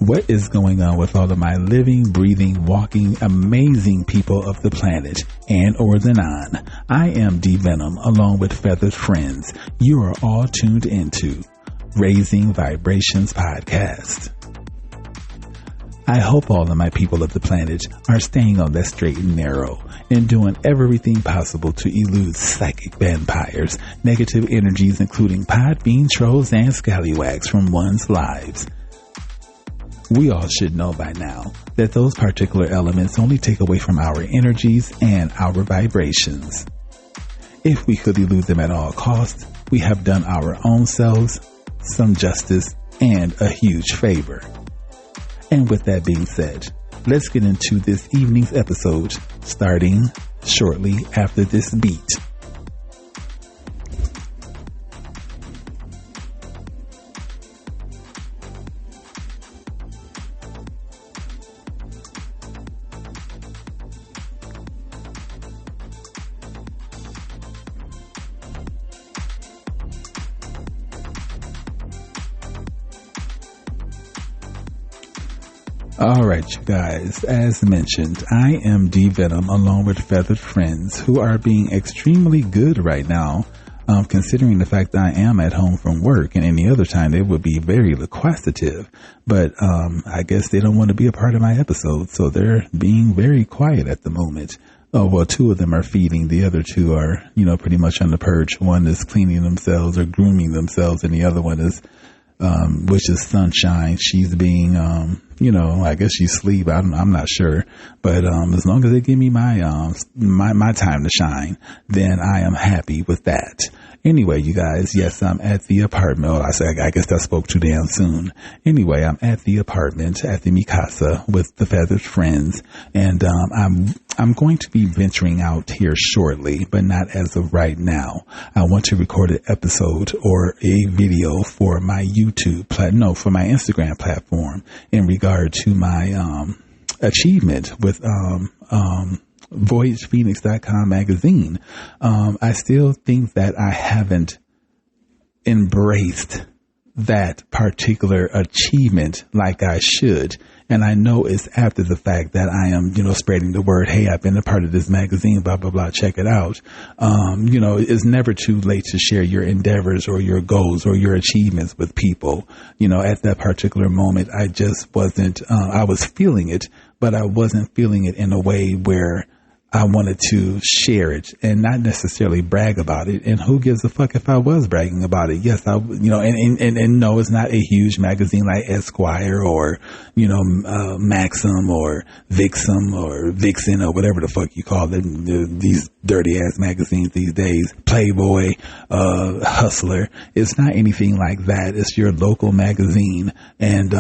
What is going on with all of my living, breathing, walking, amazing people of the planet and or the non? I am D Venom along with feathered friends. You are all tuned into Raising Vibrations Podcast. I hope all of my people of the planet are staying on that straight and narrow and doing everything possible to elude psychic vampires, negative energies including podbean trolls and scallywags from one's lives. We all should know by now that those particular elements only take away from our energies and our vibrations. If we could elude them at all costs, we have done our own selves some justice and a huge favor. And with that being said, let's get into this evening's episode, starting shortly after this beat. Alright, you guys, as mentioned, I am D Venom along with feathered friends who are being extremely good right now, considering the fact that I am at home from work, and any other time they would be very loquacitive, but I guess they don't want to be a part of my episode, so they're being very quiet at the moment. Oh, well, two of them are feeding, the other two are, pretty much on the purge. One is cleaning themselves or grooming themselves, and the other one is which is Sunshine. She's being, I guess she's asleep. I'm not sure, but as long as they give me my my time to shine, then I am happy with that. Anyway, you guys, yes, I'm at the apartment. Oh, I guess I spoke too damn soon. Anyway, I'm at the apartment at the Mikasa with the feathered friends, and I'm going to be venturing out here shortly, but not as of right now. I want to record an episode or a video for my for my Instagram platform in regard to my achievement with VoyagePhoenix.com magazine. I still think that I haven't embraced that particular achievement like I should. And I know it's after the fact that I am, spreading the word. Hey, I've been a part of this magazine, blah, blah, blah. Check it out. It's never too late to share your endeavors or your goals or your achievements with people. At that particular moment, I just wasn't, I was feeling it, but I wasn't feeling it in a way where I wanted to share it and not necessarily brag about it. And who gives a fuck if I was bragging about it? Yes, and no, it's not a huge magazine like Esquire or, Maxim or Vixen or Vixen or whatever the fuck you call it. These dirty ass magazines these days, Playboy, Hustler. It's not anything like that. It's your local magazine. And,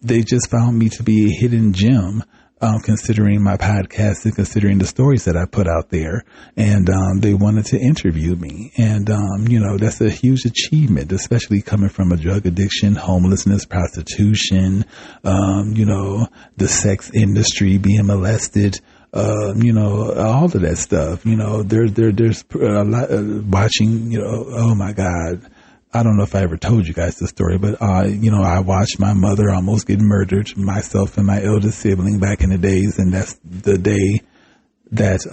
they just found me to be a hidden gem. Considering my podcast and considering the stories that I put out there, and they wanted to interview me, and that's a huge achievement, especially coming from a drug addiction, homelessness, prostitution, the sex industry, being molested, all of that stuff. There's a lot watching. Oh my God. I don't know if I ever told you guys the story, but, I watched my mother almost get murdered, myself and my eldest sibling back in the days. And that's the day that,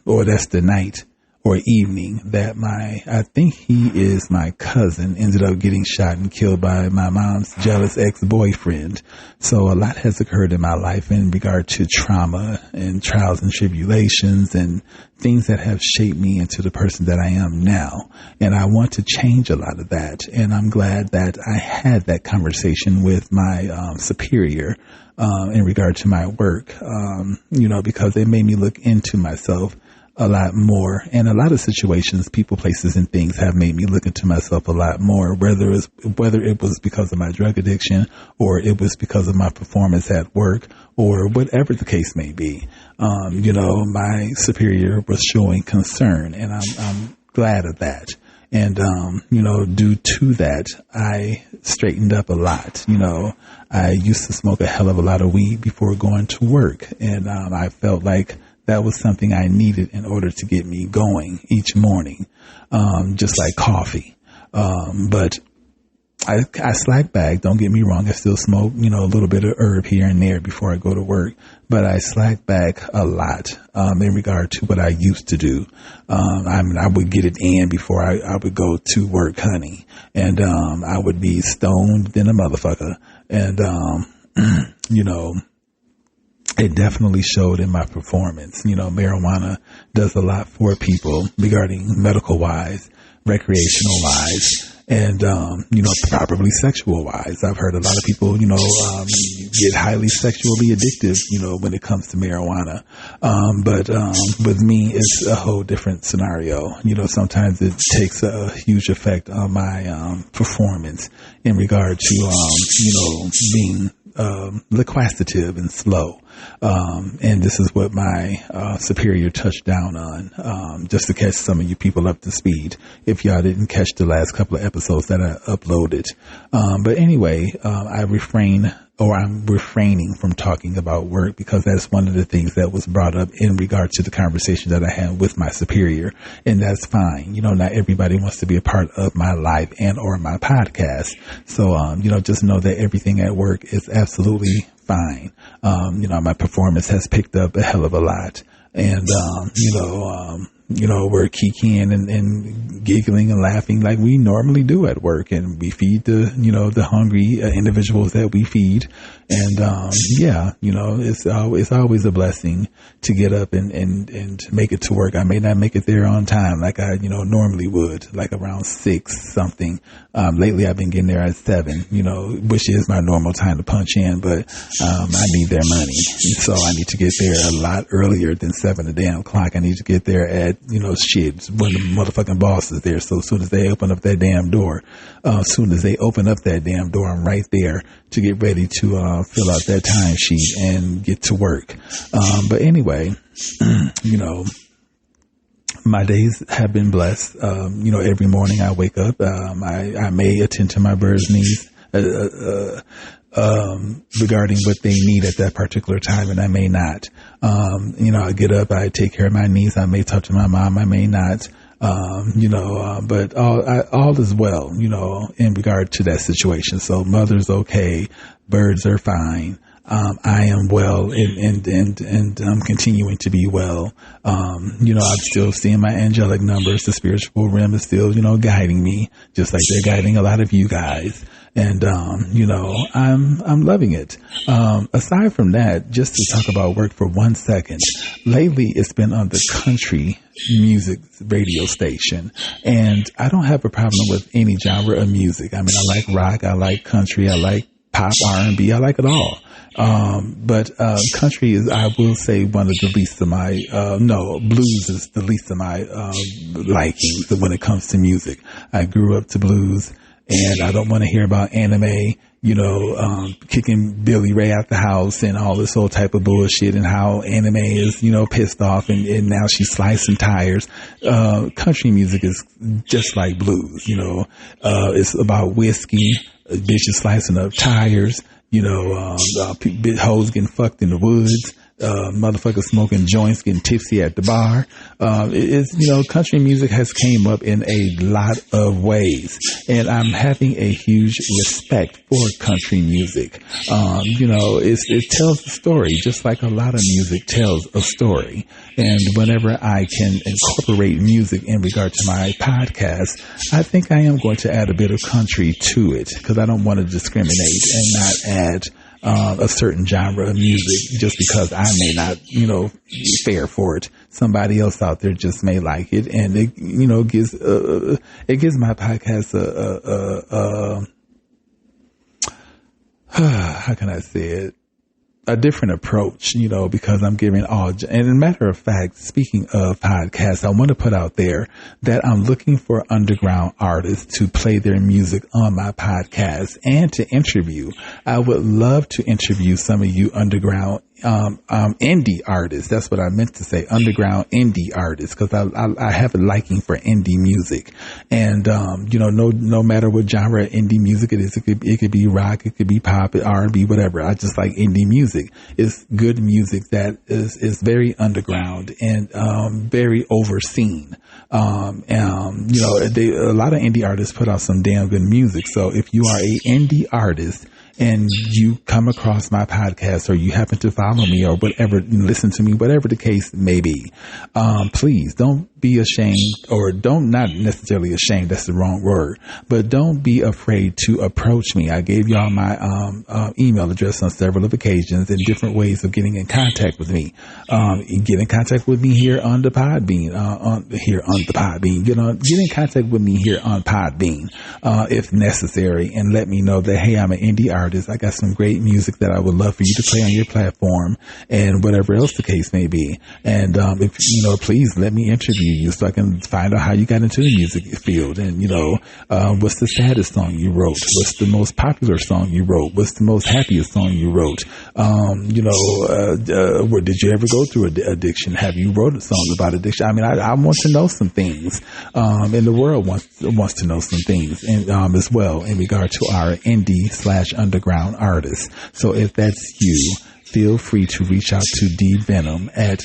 or that's the night or evening that I think he is my cousin, ended up getting shot and killed by my mom's jealous ex-boyfriend. So a lot has occurred in my life in regard to trauma and trials and tribulations and things that have shaped me into the person that I am now. And I want to change a lot of that. And I'm glad that I had that conversation with my superior in regard to my work, because it made me look into myself a lot more. And a lot of situations, people, places, and things have made me look into myself a lot more, whether it was because of my drug addiction or it was because of my performance at work or whatever the case may be. My superior was showing concern, and I'm glad of that. And, due to that, I straightened up a lot. I used to smoke a hell of a lot of weed before going to work. And, I felt like that was something I needed in order to get me going each morning, just like coffee. But I slack back. Don't get me wrong. I still smoke, a little bit of herb here and there before I go to work, but I slack back a lot, in regard to what I used to do. I would get it in before I would go to work, honey. And, I would be stoned than a motherfucker. And, it definitely showed in my performance. Marijuana does a lot for people regarding medical wise, recreational wise, and, probably sexual wise. I've heard a lot of people, get highly sexually addictive, when it comes to marijuana. But with me, it's a whole different scenario. Sometimes it takes a huge effect on my, performance in regard to, being, loquacitive and slow. And this is what my superior touched down on, just to catch some of you people up to speed, if y'all didn't catch the last couple of episodes that I uploaded. But anyway, I'm refraining from talking about work because that's one of the things that was brought up in regard to the conversation that I had with my superior. And that's fine. Not everybody wants to be a part of my life and or my podcast. So, just know that everything at work is absolutely fine. My performance has picked up a hell of a lot. And, we're kikiing and giggling and laughing like we normally do at work. And we feed the hungry individuals that we feed. And, it's always a blessing to get up and make it to work. I may not make it there on time like I, normally would, like around 6 something. Lately I've been getting there at 7, which is my normal time to punch in, but, I need their money. So I need to get there a lot earlier than 7 a damn clock. I need to get there at, when the motherfucking boss is there. So as soon as they open up that damn door, I'm right there to get ready to, fill out that timesheet and get to work. But anyway, my days have been blessed. Every morning I wake up, I may attend to my birds' needs, regarding what they need at that particular time, and I may not. I get up, I take care of my needs. I may talk to my mom, I may not. But all is well, in regard to that situation. So mother's okay, birds are fine. I am well and I'm continuing to be well. I'm still seeing my angelic numbers. The spiritual realm is still, guiding me just like they're guiding a lot of you guys. And, I'm loving it. Aside from that, just to talk about work for 1 second, lately it's been on the country music radio station, and I don't have a problem with any genre of music. I mean, I like rock, I like country, I like pop, R&B, I like it all. But country is, I will say, one of the least of my, blues is the least of my, likings when it comes to music. I grew up to blues. And I don't want to hear about anime, kicking Billy Ray out the house and all this whole type of bullshit and how anime is, pissed off and now she's slicing tires. Country music is just like blues, it's about whiskey, bitches slicing up tires, hoes getting fucked in the woods. Motherfuckers smoking joints, getting tipsy at the bar. Country music has came up in a lot of ways, and I'm having a huge respect for country music. It tells a story, just like a lot of music tells a story. And whenever I can incorporate music in regard to my podcast, I think I am going to add a bit of country to it, because I don't want to discriminate and not add a certain genre of music just because I may not, fare for it. Somebody else out there just may like it, and it, gives my podcast how can I say it? A different approach, because I'm giving all, and as a matter of fact, speaking of podcasts, I want to put out there that I'm looking for underground artists to play their music on my podcast and to interview. I would love to interview some of you underground indie artists. That's what I meant to say, underground indie artists, because I have a liking for indie music. And, no matter what genre of indie music it is, it could be rock, it could be pop, R&B, whatever. I just like indie music. It's good music that is very underground and, very overseen. a lot of indie artists put out some damn good music. So if you are a indie artist and you come across my podcast or you happen to follow me or whatever, listen to me, whatever the case may be, please don't be ashamed, or not necessarily ashamed, that's the wrong word, but don't be afraid to approach me. I gave y'all my email address on several of occasions and different ways of getting in contact with me. Get in contact with me here on the Podbean, get in contact with me here on Podbean, if necessary, and let me know that, hey, I'm an indie artist. I got some great music that I would love for you to play on your platform and whatever else the case may be. And, if, please let me interview you so I can find out how you got into the music field. And, what's the saddest song you wrote? What's the most popular song you wrote? What's the most happiest song you wrote? Did you ever go through addiction? Have you wrote a song about addiction? I mean, I want to know some things, and the world wants to know some things, and, as well in regard to our indie/underground artists. So if that's you, feel free to reach out to D Venom at,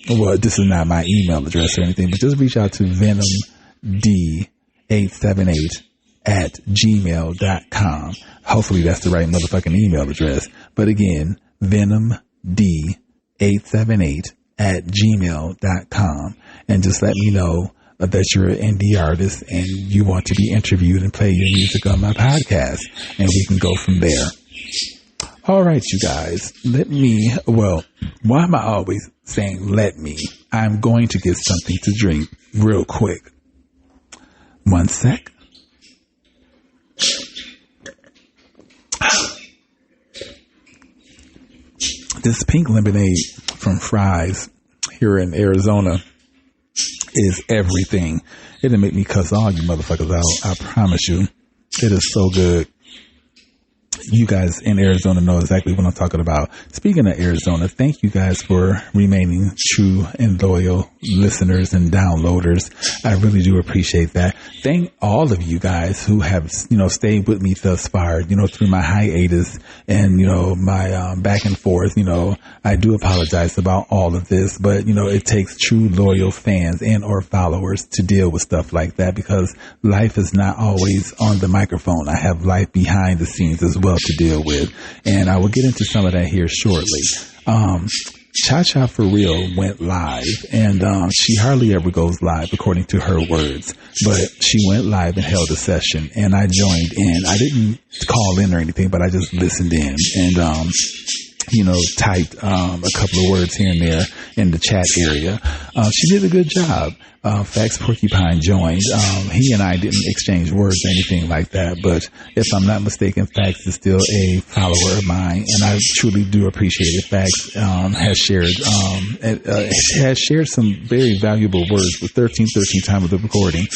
this is not my email address or anything, but just reach out to venomd878@gmail.com. Hopefully that's the right motherfucking email address. But again, venomd878@gmail.com. And just let me know that you're an indie artist and you want to be interviewed and play your music on my podcast, and we can go from there. All right, you guys, why am I always saying let me? I'm going to get something to drink real quick. One sec. This pink lemonade from Fry's here in Arizona is everything. It'll make me cuss all you motherfuckers out. I promise you. It is so good. You guys in Arizona know exactly what I'm talking about. Speaking of Arizona, thank you guys for remaining true and loyal listeners and downloaders. I really do appreciate that. Thank all of you guys who have, stayed with me thus far, through my hiatus and, my back and forth. I do apologize about all of this, but, it takes true loyal fans and or followers to deal with stuff like that, because life is not always on the microphone. I have life behind the scenes as well to deal with, and I will get into some of that here shortly. Cha Cha For Real went live, and she hardly ever goes live according to her words, but she went live and held a session, and I joined in. I didn't call in or anything, but I just listened in and typed a couple of words here and there in the chat area. She did a good job. Fax Porcupine joined. He and I didn't exchange words or anything like that, but if I'm not mistaken, Fax is still a follower of mine, and I truly do appreciate it. Fax has shared some very valuable words with 1313 time of the recording.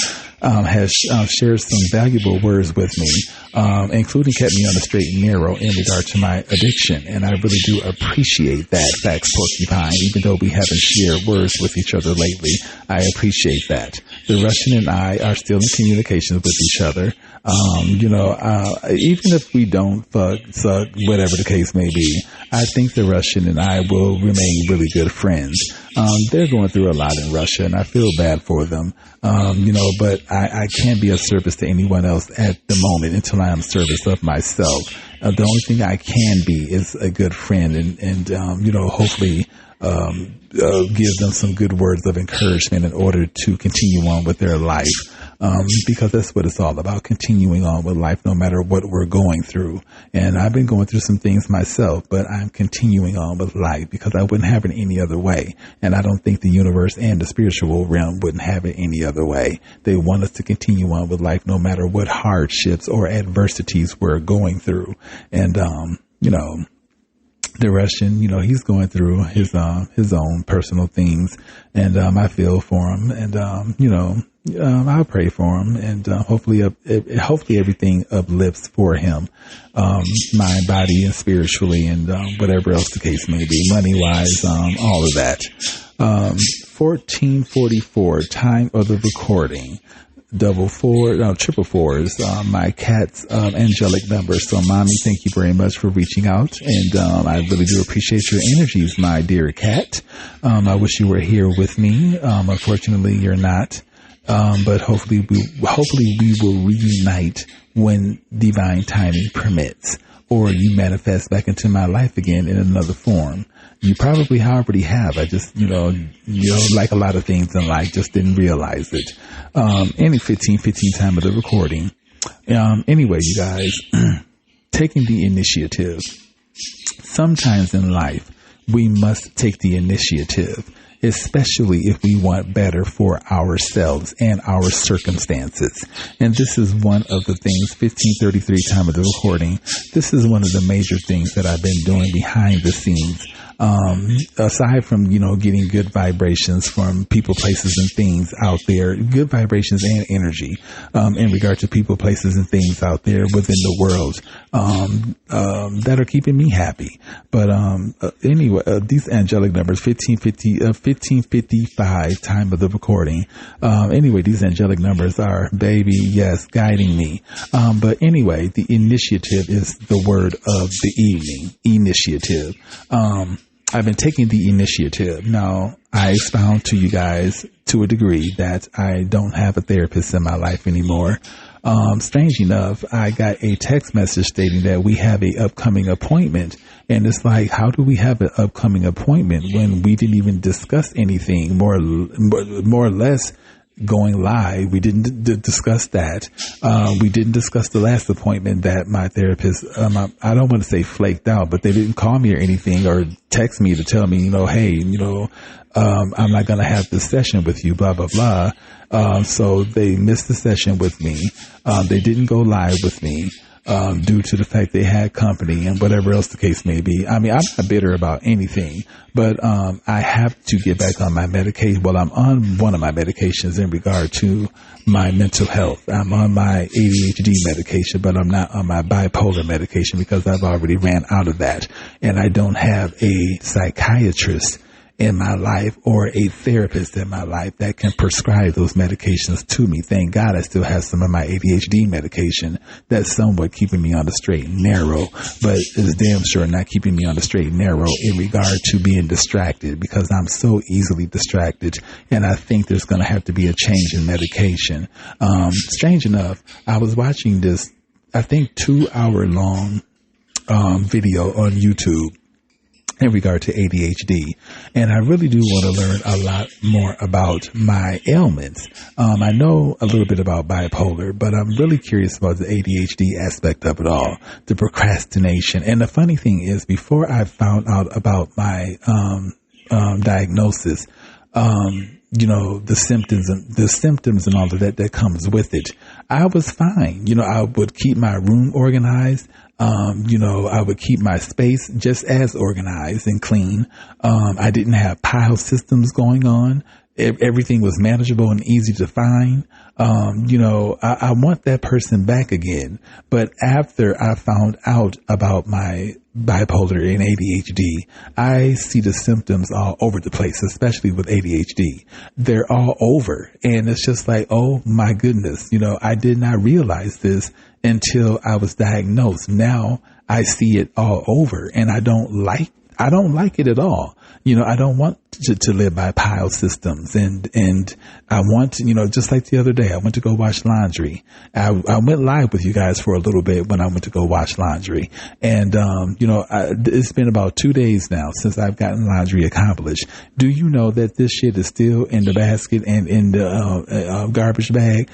Has shared some valuable words with me, including kept me on the straight and narrow in regard to my addiction. And I really do appreciate that, Fax Porcupine. Even though we haven't shared words with each other lately, I appreciate that. The Russian and I are still in communication with each other. Even if we don't suck, whatever the case may be, I think the Russian and I will remain really good friends. They're going through a lot in Russia, and I feel bad for them. But I can't be of service to anyone else at the moment until I am service of myself. The only thing I can be is a good friend and hopefully give them some good words of encouragement in order to continue on with their life. Because that's what it's all about, continuing on with life no matter what we're going through. And I've been going through some things myself, but I'm continuing on with life because I wouldn't have it any other way. And I don't think the universe and the spiritual realm wouldn't have it any other way. They want us to continue on with life no matter what hardships or adversities we're going through. And, the Russian, he's going through his own personal things, and I feel for him, and I'll pray for him, and hopefully everything uplifts for him, mind, body, and spiritually, and whatever else the case may be, money wise, all of that. 1444 time of the recording. Triple fours, my cat's angelic number. So, Mommy, thank you very much for reaching out, and I really do appreciate your energies, my dear cat. I wish you were here with me. Unfortunately, you're not. But hopefully we will reunite when divine timing permits, or you manifest back into my life again in another form. You probably already have. I just, like a lot of things in life, just didn't realize it. Any 15 time of the recording. Anyway, you guys, taking the initiative. Sometimes in life, we must take the initiative, especially if we want better for ourselves and our circumstances. And this is one of the things, 1533 time of the recording, this is one of the major things that I've been doing behind the scenes. Aside from, getting good vibrations from people, places, and things out there, good vibrations and energy, in regard to people, places, and things out there within the world, that are keeping me happy. But, anyway, these angelic numbers, 1555 time of the recording. Anyway, these angelic numbers are, baby, yes, guiding me. But anyway, the initiative is the word of the evening. Initiative. I've been taking the initiative. Now, I expound to you guys to a degree that I don't have a therapist in my life anymore. Strange enough, I got a text message stating that we have a upcoming appointment. And it's like, how do we have an upcoming appointment when we didn't even discuss anything? More or less going live. We didn't discuss that. We didn't discuss the last appointment that my therapist, I don't want to say flaked out, but they didn't call me or anything or text me to tell me, hey, I'm not going to have this session with you, blah, blah, blah. So they missed the session with me. They didn't go live with me. Due to the fact they had company and whatever else the case may be. I mean, I'm not bitter about anything, but I have to get back on my medication. Well, I'm on one of my medications in regard to my mental health. I'm on my ADHD medication, but I'm not on my bipolar medication because I've already ran out of that. And I don't have a psychiatrist in my life or a therapist in my life that can prescribe those medications to me. Thank God I still have some of my ADHD medication that's somewhat keeping me on the straight and narrow, but it's damn sure not keeping me on the straight and narrow in regard to being distracted, because I'm so easily distracted. And I think there's going to have to be a change in medication. Strange enough, I was watching this, I think 2-hour long video on YouTube in regard to ADHD. And I really do want to learn a lot more about my ailments. I know a little bit about bipolar, but I'm really curious about the ADHD aspect of it all, the procrastination. And the funny thing is, before I found out about my diagnosis, the symptoms and all of that comes with it, I was fine. I would keep my room organized. I would keep my space just as organized and clean. I didn't have pile systems going on. Everything was manageable and easy to find. I want that person back again. But after I found out about my bipolar and ADHD, I see the symptoms all over the place, especially with ADHD. They're all over. And it's just like, oh my goodness, I did not realize this until I was diagnosed. Now I see it all over, and I don't like it at all. I don't want to live by pile systems, and I want to, just like the other day, I went to go wash laundry. I went live with you guys for a little bit when I went to go wash laundry, and it's been about 2 days now since I've gotten laundry accomplished. Do you know that this shit is still in the basket and in the garbage bag,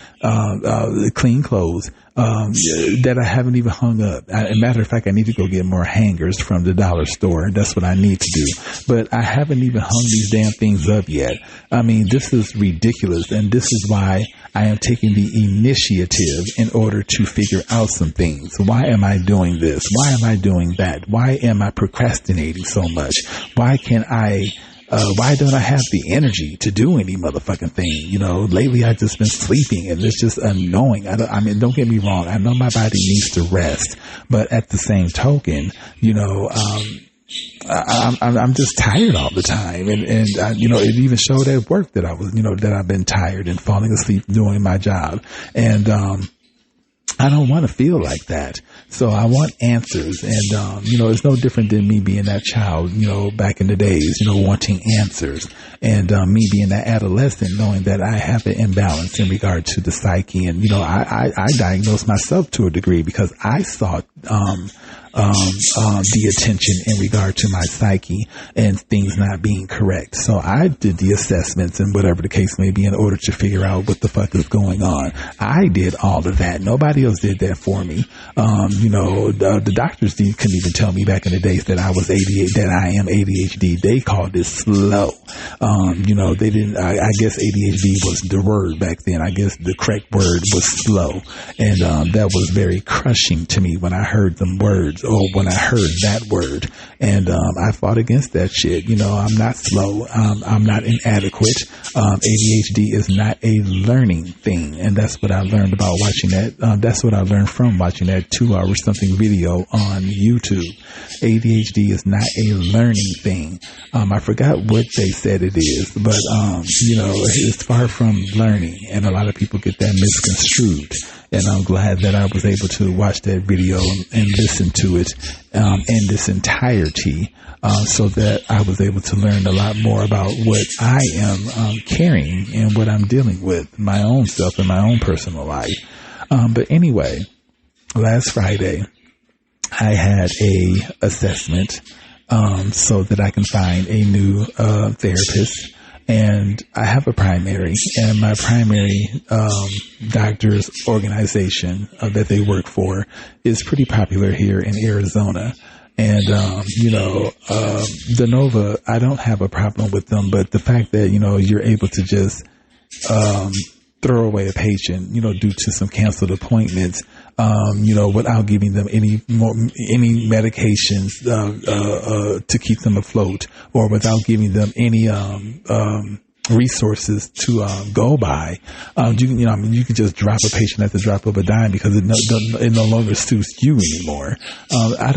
clean clothes? That I haven't even hung up. As a matter of fact, I need to go get more hangers from the dollar store. That's what I need to do. But I haven't even hung these damn things up yet. I mean, this is ridiculous. And this is why I am taking the initiative in order to figure out some things. Why am I doing this? Why am I doing that? Why am I procrastinating so much? Why don't I have the energy to do any motherfucking thing? Lately I've just been sleeping, and it's just annoying. Don't get me wrong. I know my body needs to rest, but at the same token, I'm just tired all the time. And it even showed at work that I was, that I've been tired and falling asleep doing my job. And, I don't want to feel like that. So I want answers. And, it's no different than me being that child, back in the days, wanting answers. And me being that adolescent, knowing that I have an imbalance in regard to the psyche. And, I diagnosed myself to a degree because I sought the attention in regard to my psyche and things not being correct. So I did the assessments and whatever the case may be in order to figure out what the fuck is going on. I did all of that. Nobody else did that for me. The doctors couldn't even tell me back in the days that I was that I am ADHD. They called it slow. They didn't, I guess ADHD was the word back then. I guess the correct word was slow. And, that was very crushing to me when I heard them words. Or when I heard that word, and I fought against that shit. I'm not slow. I'm not inadequate. ADHD is not a learning thing, and that's what I learned about watching that. That's what I learned from watching that 2-hour something video on YouTube. ADHD is not a learning thing. I forgot what they said it is, but it's far from learning, and a lot of people get that misconstrued. And I'm glad that I was able to watch that video and listen to it in this entirety, so that I was able to learn a lot more about what I am carrying and what I'm dealing with, my own self and my own personal life. But anyway, last Friday, I had a assessment so that I can find a new therapist. And I have a primary, and my primary doctor's organization that they work for is pretty popular here in Arizona. And, De Nova, I don't have a problem with them, but the fact that, you're able to just throw away a patient, due to some canceled appointments, without giving them any medications to keep them afloat, or without giving them any resources to go by. You can just drop a patient at the drop of a dime because it no longer suits you anymore. I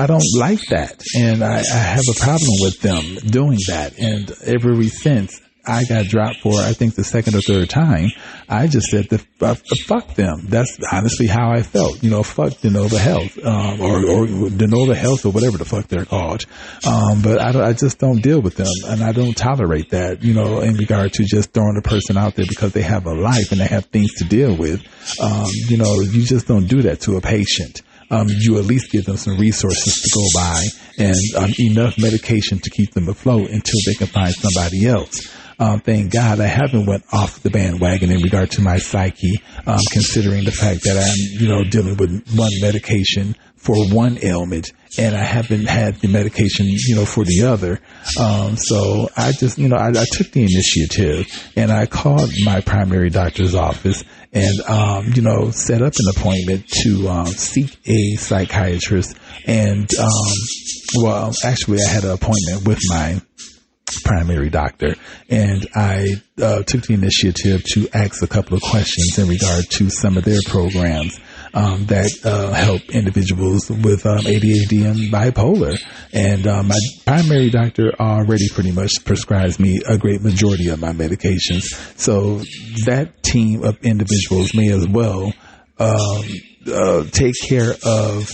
don't like that, and I have a problem with them doing that. And ever since I got dropped for, I think, the second or third time, I just said, fuck them. That's honestly how I felt. Fuck De Nova Health, or De Nova Health, or whatever the fuck they're called. But I just don't deal with them, and I don't tolerate that, in regard to just throwing a person out there because they have a life and they have things to deal with. You just don't do that to a patient. You at least give them some resources to go by and enough medication to keep them afloat until they can find somebody else. Thank God I haven't went off the bandwagon in regard to my psyche, considering the fact that I'm, dealing with one medication for one ailment, and I haven't had the medication, for the other. So I just, I took the initiative, and I called my primary doctor's office and, set up an appointment to seek a psychiatrist. And, actually I had an appointment with my primary doctor, and I took the initiative to ask a couple of questions in regard to some of their programs that help individuals with ADHD and bipolar. And my primary doctor already pretty much prescribes me a great majority of my medications. So that team of individuals may as well take care of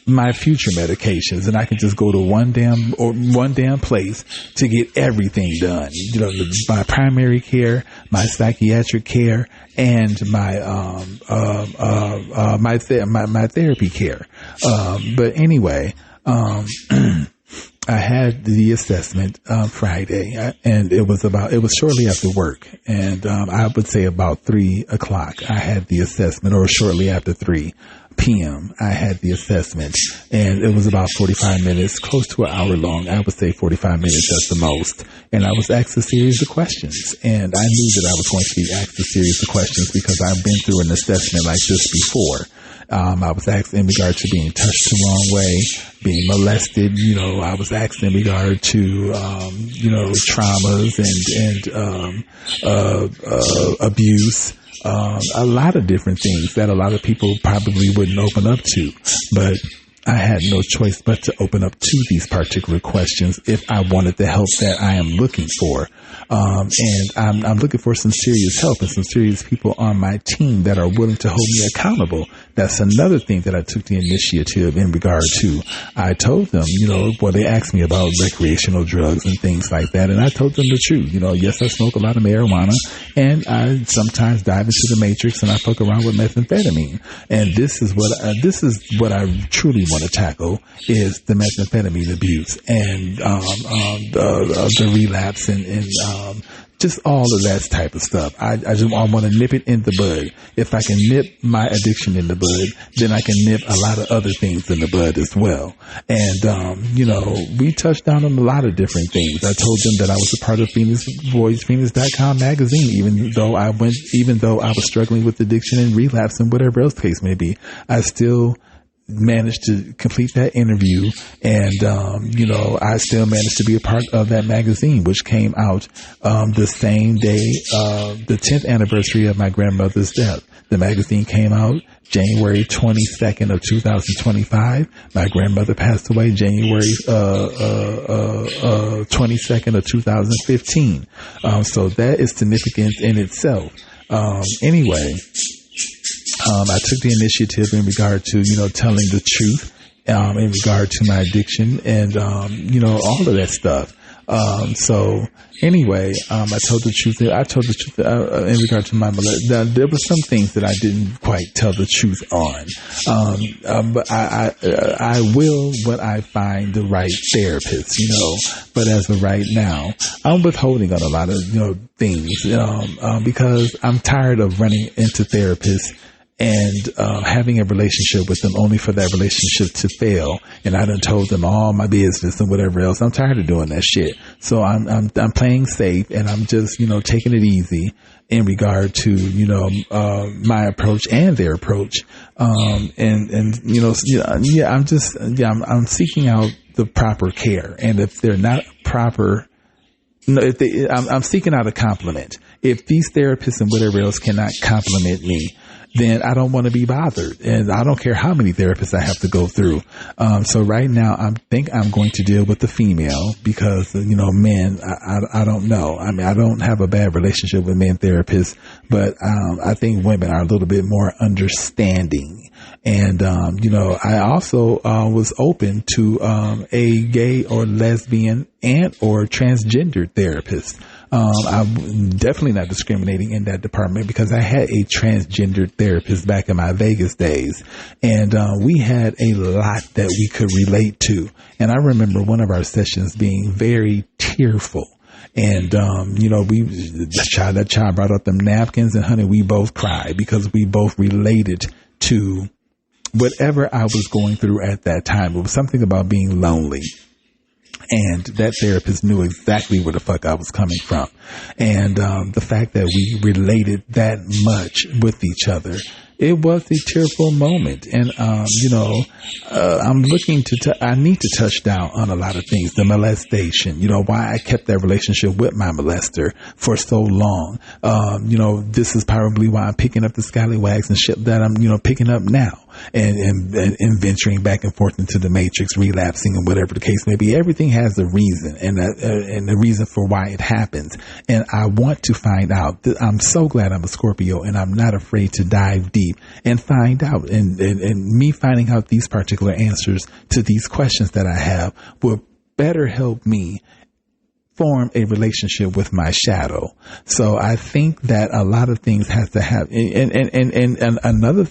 my future medications, and I can just go to one damn place to get everything done. My primary care, my psychiatric care, and my my therapy care. But anyway, I had the assessment Friday, and it was shortly after work, and I would say about 3:00 I had the assessment, or shortly after 3 p.m. I had the assessment, and it was about 45 minutes, close to an hour long. I would say 45 minutes at the most. And I was asked a series of questions, and I knew that I was going to be asked a series of questions because I've been through an assessment like this before. I was asked in regard to being touched the wrong way, being molested. I was asked in regard to, traumas and abuse. A lot of different things that a lot of people probably wouldn't open up to. But I had no choice but to open up to these particular questions if I wanted the help that I am looking for. And I'm looking for some serious help and some serious people on my team that are willing to hold me accountable. That's another thing that I took the initiative in regard to. I told them, they asked me about recreational drugs and things like that. And I told them the truth. Yes, I smoke a lot of marijuana, and I sometimes dive into the matrix and I fuck around with methamphetamine. And this is what I truly want to tackle, is the methamphetamine abuse and the relapse and just all of that type of stuff. I want to nip it in the bud. If I can nip my addiction in the bud, then I can nip a lot of other things in the bud as well. And, we touched down on a lot of different things. I told them that I was a part of Phoenix.com magazine, even though I was struggling with addiction and relapse and whatever else the case may be. I still managed to complete that interview, and I still managed to be a part of that magazine, which came out the same day, the 10th anniversary of my grandmother's death. The magazine came out January 22nd of 2025. My grandmother passed away January 22nd of 2015. So that is significant in itself. Anyway, I took the initiative in regard to, telling the truth, in regard to my addiction and, all of that stuff. So anyway, I told the truth. I told the truth in regard to my molestation. There were some things that I didn't quite tell the truth on. But I will when I find the right therapist, but as of right now, I'm withholding on a lot of, things, because I'm tired of running into therapists and having a relationship with them only for that relationship to fail. And I done told them all my business and whatever else. I'm tired of doing that shit. So I'm playing safe, and I'm just, taking it easy in regard to, my approach and their approach. I'm seeking out the proper care. And if they're not proper, I'm seeking out a compliment. If these therapists and whatever else cannot compliment me, then I don't want to be bothered. And I don't care how many therapists I have to go through. So right now, I think I'm going to deal with the female because, men, I don't know. I mean, I don't have a bad relationship with men therapists, but I think women are a little bit more understanding. And, I also was open to a gay or lesbian and or transgender therapist. I'm definitely not discriminating in that department because I had a transgender therapist back in my Vegas days, and we had a lot that we could relate to. And I remember one of our sessions being very tearful. And, that child brought up them napkins, and honey, we both cried because we both related to whatever I was going through at that time. It was something about being lonely. And that therapist knew exactly where the fuck I was coming from. And the fact that we related that much with each other, it was a tearful moment. And, I'm looking I need to touch down on a lot of things. The molestation, why I kept that relationship with my molester for so long. This is probably why I'm picking up the scallywags and shit that I'm, picking up now and venturing back and forth into the matrix, relapsing and whatever the case may be. Everything has a reason and the reason for why it happens. And I want to find out. I'm so glad I'm a Scorpio and I'm not afraid to dive deep and find out. And me finding out these particular answers to these questions that I have will better help me form a relationship with my shadow. So I think that a lot of things has to have, and another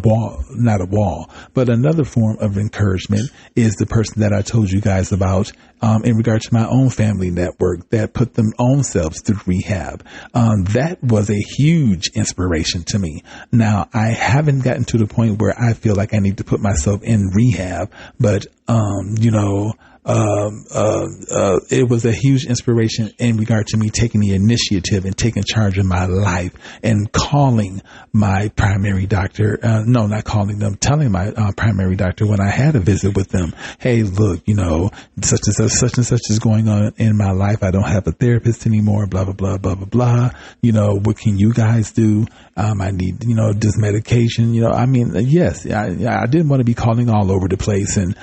wall, not a wall, but another form of encouragement is the person that I told you guys about in regard to my own family network that put them own selves through rehab. That was a huge inspiration to me. Now, I haven't gotten to the point where I feel like I need to put myself in rehab, but, it was a huge inspiration in regard to me taking the initiative and taking charge of my life and calling my primary doctor. No, not calling them, telling my primary doctor when I had a visit with them, hey, look, such and such is going on in my life. I don't have a therapist anymore, blah, blah, blah, blah, blah, blah. What can you guys do? I need, this medication, yes, I didn't want to be calling all over the place and,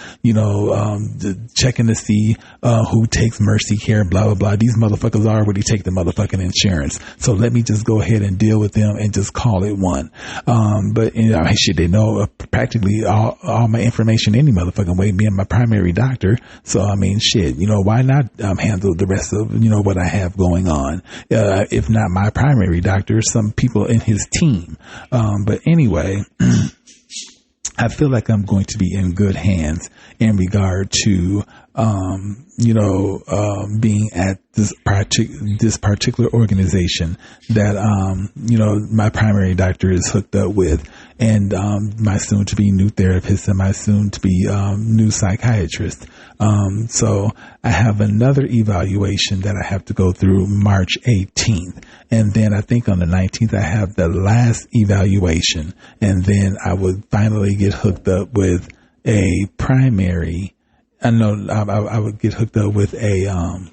checking to see, who takes Mercy Care, blah, blah, blah. These motherfuckers already take the motherfucking insurance. So let me just go ahead and deal with them and just call it one. But shit, they know practically all my information any motherfucking way, being my primary doctor. So, shit, why not, handle the rest of, what I have going on? If not my primary doctor, some people in his team. But anyway, I feel like I'm going to be in good hands in regard to, being at this particular organization that, my primary doctor is hooked up with, and, my soon to be new therapist and my soon to be, new psychiatrist. So I have another evaluation that I have to go through March 18th. And then I think on the 19th, I have the last evaluation. And then I would finally get hooked up with a primary. I would get hooked up with a,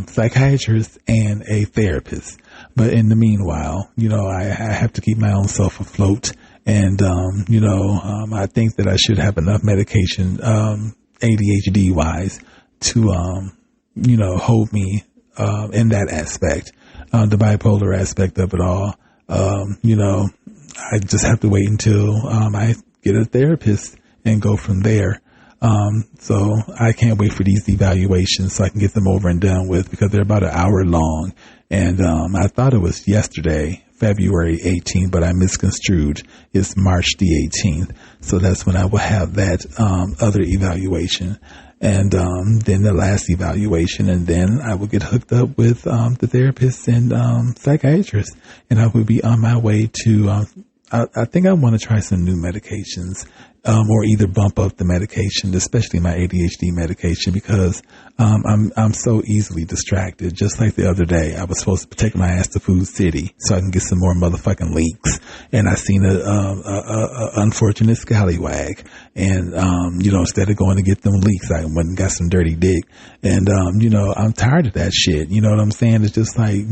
psychiatrist and a therapist. But in the meanwhile, I have to keep my own self afloat. And, I think that I should have enough medication, ADHD wise to, hold me, in that aspect, the bipolar aspect of it all. I just have to wait until, I get a therapist and go from there. So I can't wait for these evaluations so I can get them over and done with, because they're about an hour long. And, I thought it was yesterday, February 18th, but I misconstrued. It's March the 18th. So that's when I will have that, other evaluation. And, then the last evaluation. And then I will get hooked up with, the therapist and, psychiatrist. And I will be on my way to, I think I want to try some new medications, or either bump up the medication, especially my ADHD medication, because, I'm so easily distracted. Just like the other day, I was supposed to take my ass to Food City so I can get some more motherfucking leaks. And I seen a unfortunate scallywag. And, instead of going to get them leaks, I went and got some dirty dick. And, I'm tired of that shit. You know what I'm saying? It's just like,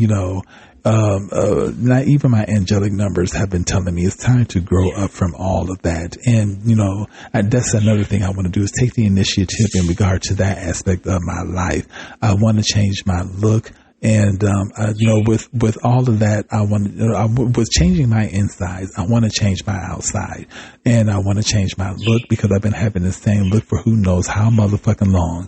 not even my angelic numbers have been telling me it's time to grow up from all of that. And, that's another thing I want to do, is take the initiative in regard to that aspect of my life. I want to change my look. And, with all of that, with changing my insides, I want to change my outside, and I want to change my look, because I've been having the same look for who knows how motherfucking long.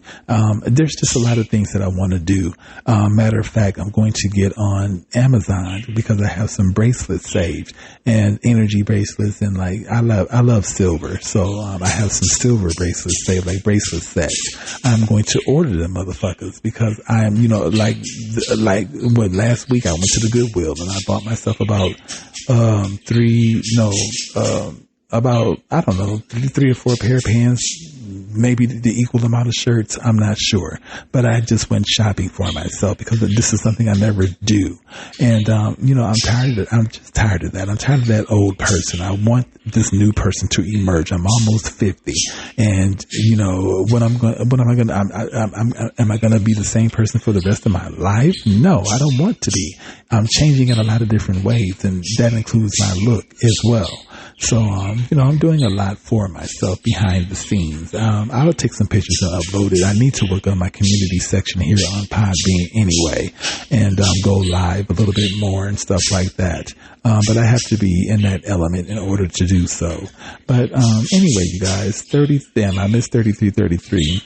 There's just a lot of things that I want to do. Matter of fact, I'm going to get on Amazon because I have some bracelets saved, and energy bracelets, and I love silver. So, I have some silver bracelets saved, like bracelet sets. I'm going to order them motherfuckers, because I'm, last week I went to the Goodwill and I bought myself about, 3 or 4 pair of pants, maybe the equal amount of shirts. I'm not sure, but I just went shopping for myself because this is something I never do. And, I'm tired of that. I'm tired of that old person. I want this new person to emerge. I'm almost 50. And, am I going to be the same person for the rest of my life? No, I don't want to be. I'm changing in a lot of different ways, and that includes my look as well. So, I'm doing a lot for myself behind the scenes. I'll take some pictures and upload it. I need to work on my community section here on Podbean anyway, and go live a little bit more and stuff like that. But I have to be in that element in order to do so. But anyway, you guys, I missed 33:33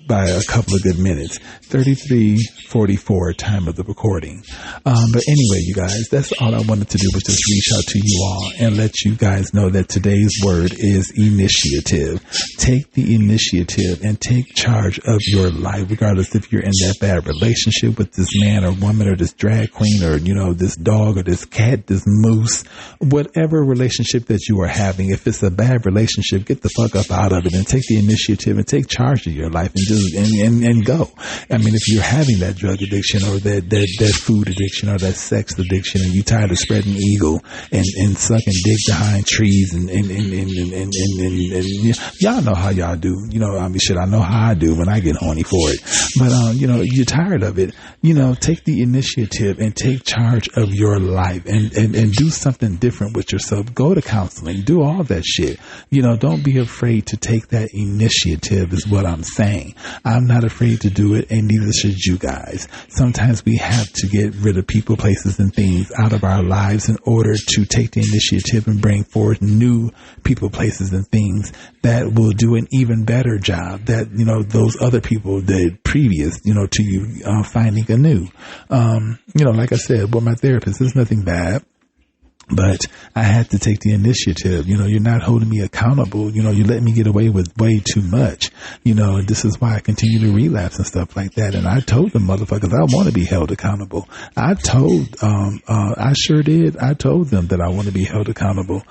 by a couple of good minutes. 33:44 time of the recording. But anyway, you guys, that's all I wanted to do, was just reach out to you all and let you guys know that today's word is initiative. Take the initiative and take charge of your life, regardless if you're in that bad relationship with this man or woman or this drag queen or, this dog or this cat. cat, this moose, whatever relationship that you are having. If it's a bad relationship, get the fuck up out of it and take the initiative and take charge of your life and just and go. I mean, if you're having that drug addiction or that food addiction or that sex addiction, and you're tired of spreading eagle and sucking dick behind trees and y'all know how y'all do. You know, I mean, shit, I know how I do when I get horny for it. But you know, you're tired of it. You know, take the initiative and take charge of your life and do something different with yourself. Go to counseling, do all that shit. You know, don't be afraid to take that initiative is what I'm saying. I'm not afraid to do it, and neither should you guys. Sometimes we have to get rid of people, places, and things out of our lives in order to take the initiative and bring forth new people, places, and things that will do an even better job that, you know, those other people did previous, you know, to you finding anew. You know, like I said, with my therapist, there's nothing bad. But I had to take the initiative. You know, you're not holding me accountable. You know, you let me get away with way too much. You know, and this is why I continue to relapse and stuff like that. And I told the motherfuckers I want to be held accountable. I sure did. I told them that I want to be held accountable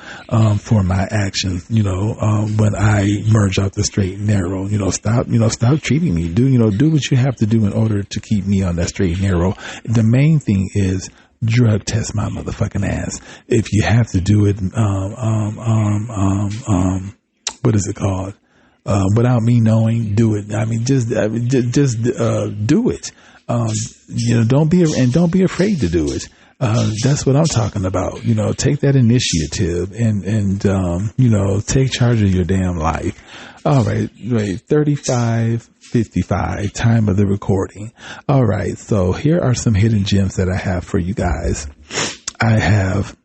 for my actions. You know, when I merge out the straight and narrow. You know, stop treating me. Do what you have to do in order to keep me on that straight and narrow. The main thing is, drug test my motherfucking ass. If you have to do it, what is it called? Without me knowing, do it. I mean, just do it. You know, don't be afraid to do it. That's what I'm talking about. You know, take that initiative and you know, take charge of your damn life. All right. 35:55 time of the recording. All right. So here are some hidden gems that I have for you guys. I have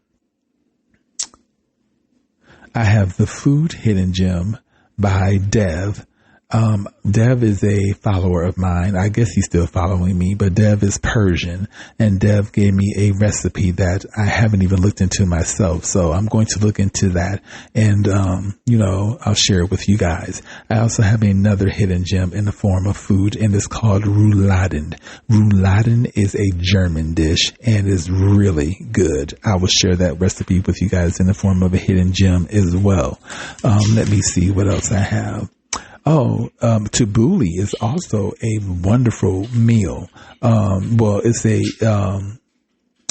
the food hidden gem by Dev. Dev is a follower of mine. I guess he's still following me, but Dev is Persian, and Dev gave me a recipe that I haven't even looked into myself. So I'm going to look into that, and, you know, I'll share it with you guys. I also have another hidden gem in the form of food, and it's called Rouladen. Rouladen is a German dish and is really good. I will share that recipe with you guys in the form of a hidden gem as well. Let me see what else I have. Tabbouleh is also a wonderful meal. Well, it's a,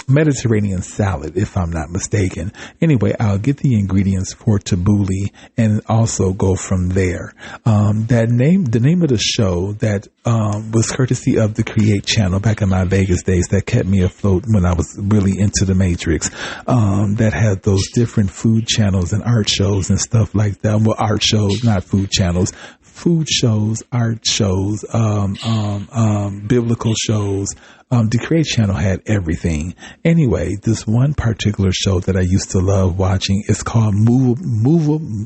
Mediterranean salad, if I'm not mistaken. Anyway, I'll get the ingredients for tabbouleh and also go from there. The name of the show that was courtesy of the Create channel back in my Vegas days that kept me afloat when I was really into the Matrix. That had those different food channels and art shows and stuff like that. Well, art shows, not food channels. Food shows, art shows, biblical shows. The Create channel had everything. Anyway, this one particular show that I used to love watching is called Movable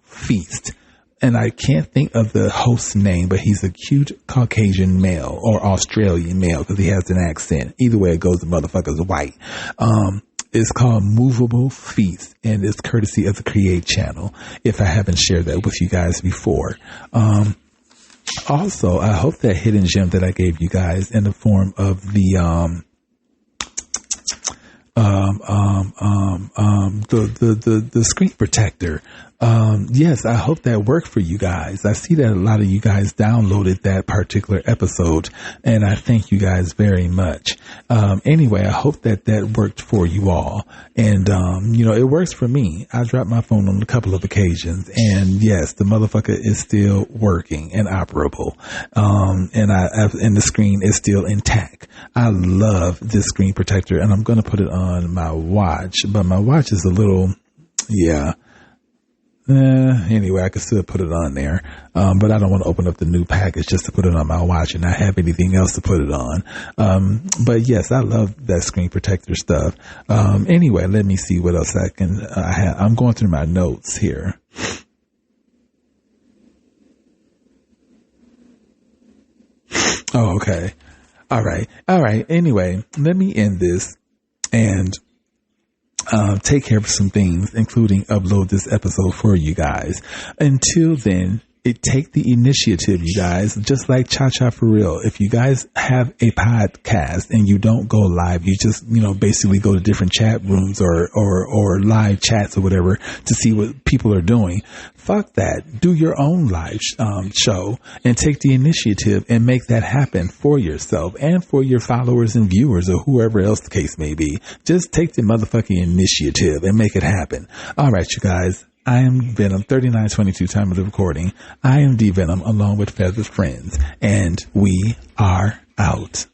Feast. And I can't think of the host's name, but he's a cute Caucasian male or Australian male because he has an accent. Either way it goes, the motherfucker's white. It's called Movable Feast, and it's courtesy of the Create channel, if I haven't shared that with you guys before. Also, I hope that hidden gem that I gave you guys in the form of the screen protector. Yes, I hope that worked for you guys. I see that a lot of you guys downloaded that particular episode, and I thank you guys very much. Anyway, I hope that worked for you all. And, you know, it works for me. I dropped my phone on a couple of occasions, and yes, the motherfucker is still working and operable. And the screen is still intact. I love this screen protector, and I'm going to put it on my watch, but my watch is a little, anyway, I could still put it on there. But I don't want to open up the new package just to put it on my watch and not have anything else to put it on. But yes, I love that screen protector stuff. Anyway, let me see what else I have. I'm going through my notes here. Oh, okay. All right. Anyway, let me end this and take care of some things, including upload this episode for you guys. Until then, Take the initiative, you guys, just like Cha Cha For Real. If you guys have a podcast and you don't go live, you just, basically go to different chat rooms or live chats or whatever to see what people are doing. Fuck that. Do your own live show and take the initiative and make that happen for yourself and for your followers and viewers or whoever else the case may be. Just take the motherfucking initiative and make it happen. All right, you guys. I am Venom, 3922 time of the recording. I am D Venom along with Feather Friends, and we are out.